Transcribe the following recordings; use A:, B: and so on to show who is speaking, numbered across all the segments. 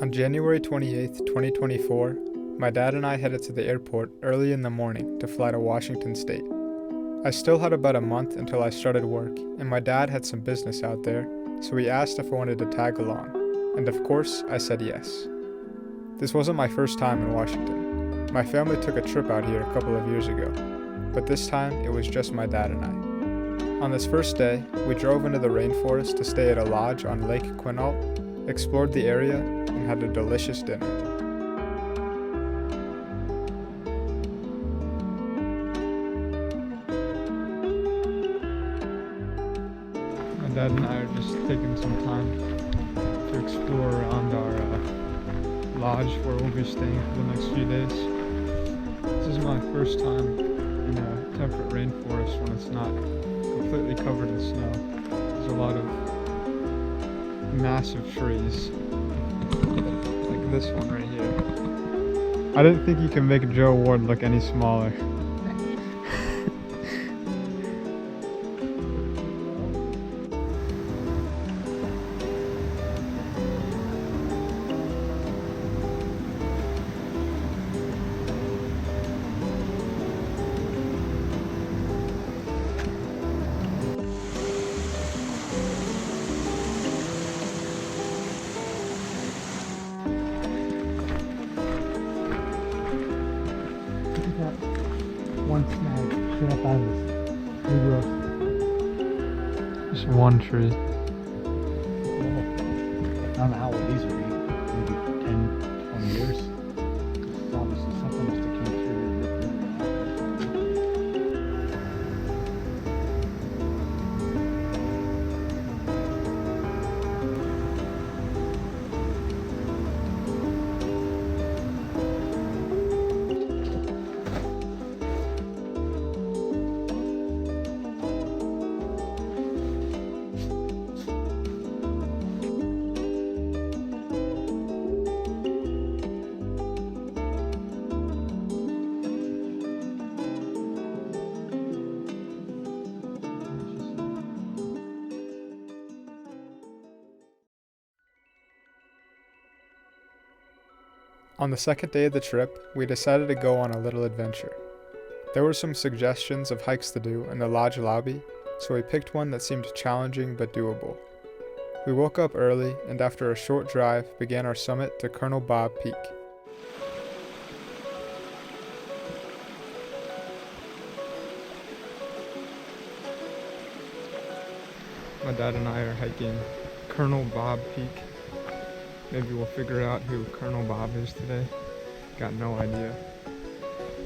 A: On January 28th, 2024, my dad and I headed to the airport early in the morning to fly to Washington State. I still had about a month until I started work, and my dad had some business out there, so he asked if I wanted to tag along, and of course, I said yes. This wasn't my first time in Washington. My family took a trip out here a couple of years ago, but this time it was just my dad and I. On this first day, we drove into the rainforest to stay at a lodge on Lake Quinault, explored the area, and had a delicious dinner. My dad and I are just taking some time to explore around our lodge where we'll be staying for the next few days. This is my first time in a temperate rainforest when it's not completely covered in snow. There's a lot of massive trees, like this one right here. I didn't think you could make Joe Ward look any smaller.
B: One snag straight up out of this new growth.
A: Just one tree.
B: I don't know how old these would be. Maybe 10, 20 years. It's obviously something must have came through and ripped
A: On the second day of the trip, we decided to go on a little adventure. There were some suggestions of hikes to do in the lodge lobby, so we picked one that seemed challenging but doable. We woke up early and after a short drive began our summit to Colonel Bob Peak. My dad and I are hiking Colonel Bob Peak. Maybe we'll figure out who Colonel Bob is today. Got no idea.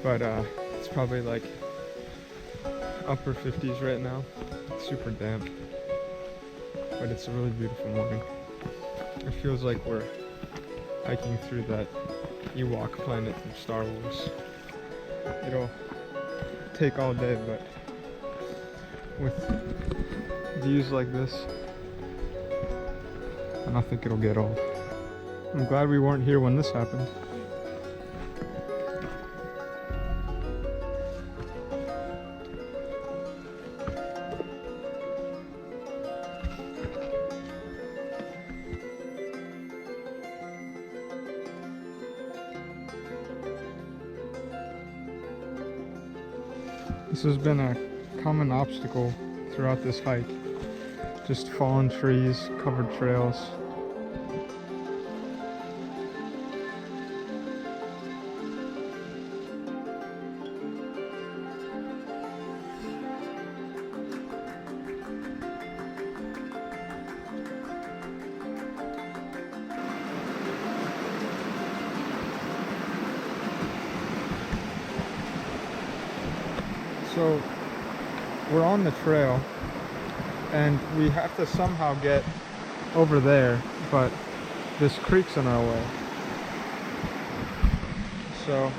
A: But it's probably like upper 50s right now. It's super damp. But it's a really beautiful morning. It feels like we're hiking through that Ewok planet from Star Wars. It'll take all day, but with views like this, I don't think it'll get old. I'm glad we weren't here when this happened. This has been a common obstacle throughout this hike. Just fallen trees, covered trails. So we're on the trail and we have to somehow get over there, but this creek's in our way. So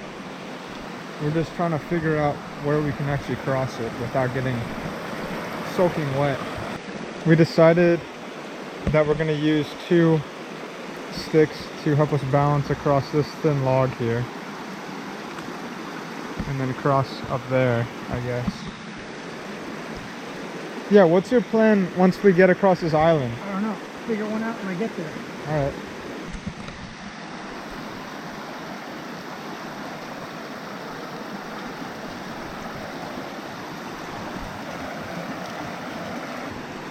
A: we're just trying to figure out where we can actually cross it without getting soaking wet. We decided that we're going to use 2 sticks to help us balance across this thin log here. And then cross up there, I guess. Yeah, what's your plan once we get across this island?
B: I don't know. Figure one out when I get there.
A: Alright.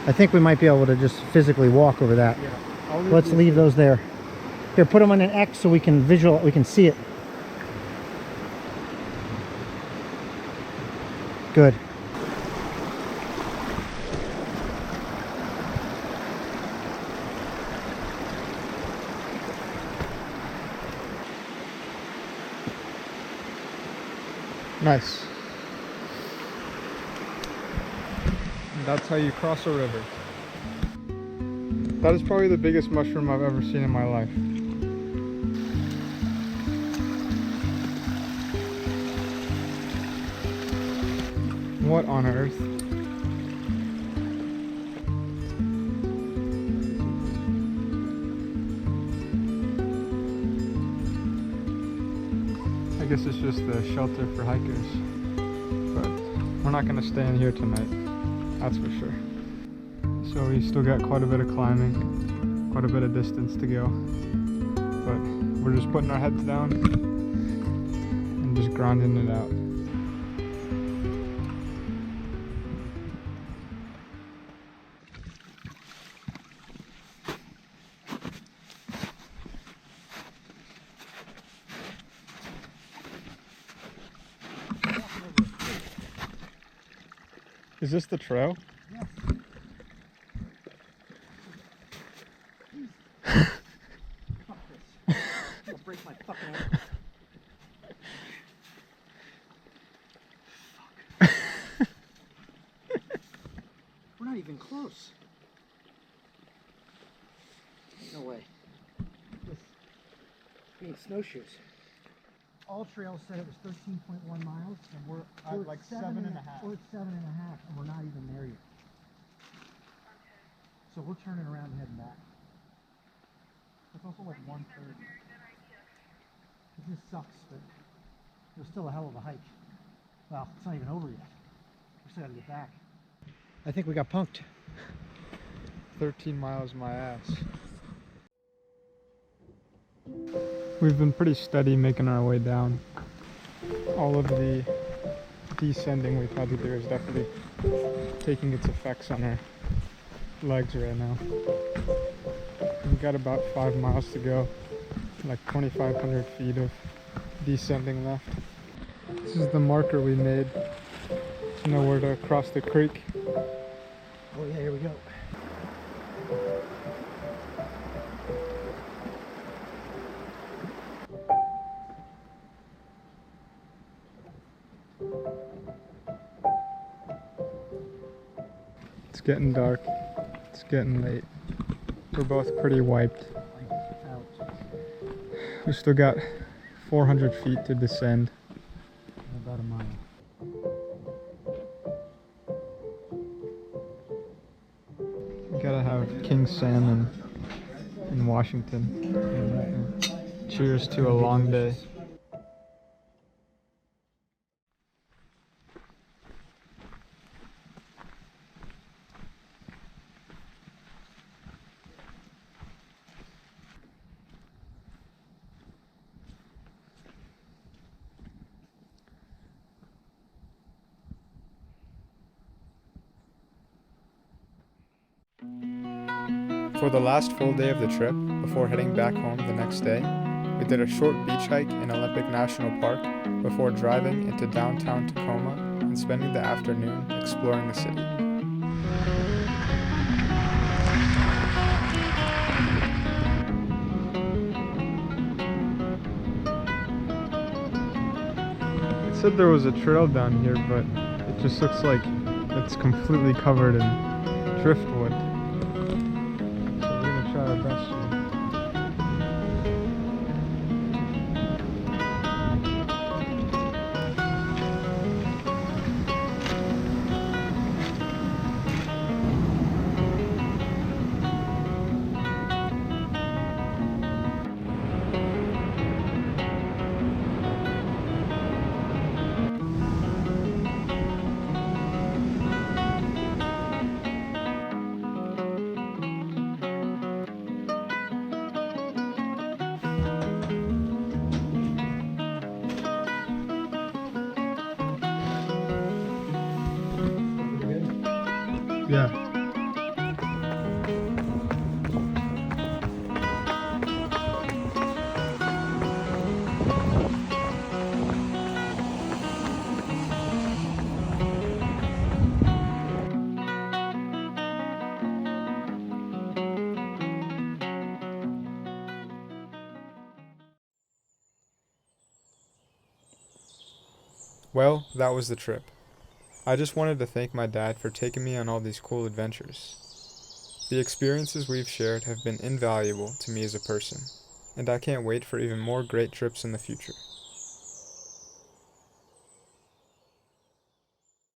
B: I think we might be able to just physically walk over that.
A: Yeah.
B: Let's leave those there. Here, put them on an X so we can we can see it. Good.
A: Nice. And that's how you cross a river. That is probably the biggest mushroom I've ever seen in my life. What on earth? I guess it's just a shelter for hikers, but we're not gonna stay in here tonight, that's for sure. So we still got quite a bit of climbing, quite a bit of distance to go, but we're just putting our heads down and just grinding it out. Is this the trail?
B: Yes. Fuck this. I'll break my fucking ankle. Fuck. We're not even close. No way. We need snowshoes. All trails said it was 13.1 miles, and we're
A: at like 7.5.
B: We're at 7.5, and we're not even there yet. So we're turning around and heading back. It's also like 1:30. It just sucks, but it was still a hell of a hike. Well, it's not even over yet. We still gotta get back. I think we got punked.
A: 13 miles my ass. We've been pretty steady making our way down. All of the descending we've had to do is definitely taking its effects on our legs right now. We've got about 5 miles to go, like 2,500 feet of descending left. This is the marker we made to know where to cross the creek.
B: Oh yeah, here we go.
A: It's getting dark, it's getting late. We're both pretty wiped. We still got 400 feet to descend.
B: About a mile.
A: We gotta have king salmon in Washington. Cheers to a long day. For the last full day of the trip, before heading back home the next day, we did a short beach hike in Olympic National Park before driving into downtown Tacoma and spending the afternoon exploring the city. It said there was a trail down here, but it just looks like it's completely covered in driftwood. Try our best here. Yeah. Well, that was the trip. I just wanted to thank my dad for taking me on all these cool adventures. The experiences we've shared have been invaluable to me as a person, and I can't wait for even more great trips in the future.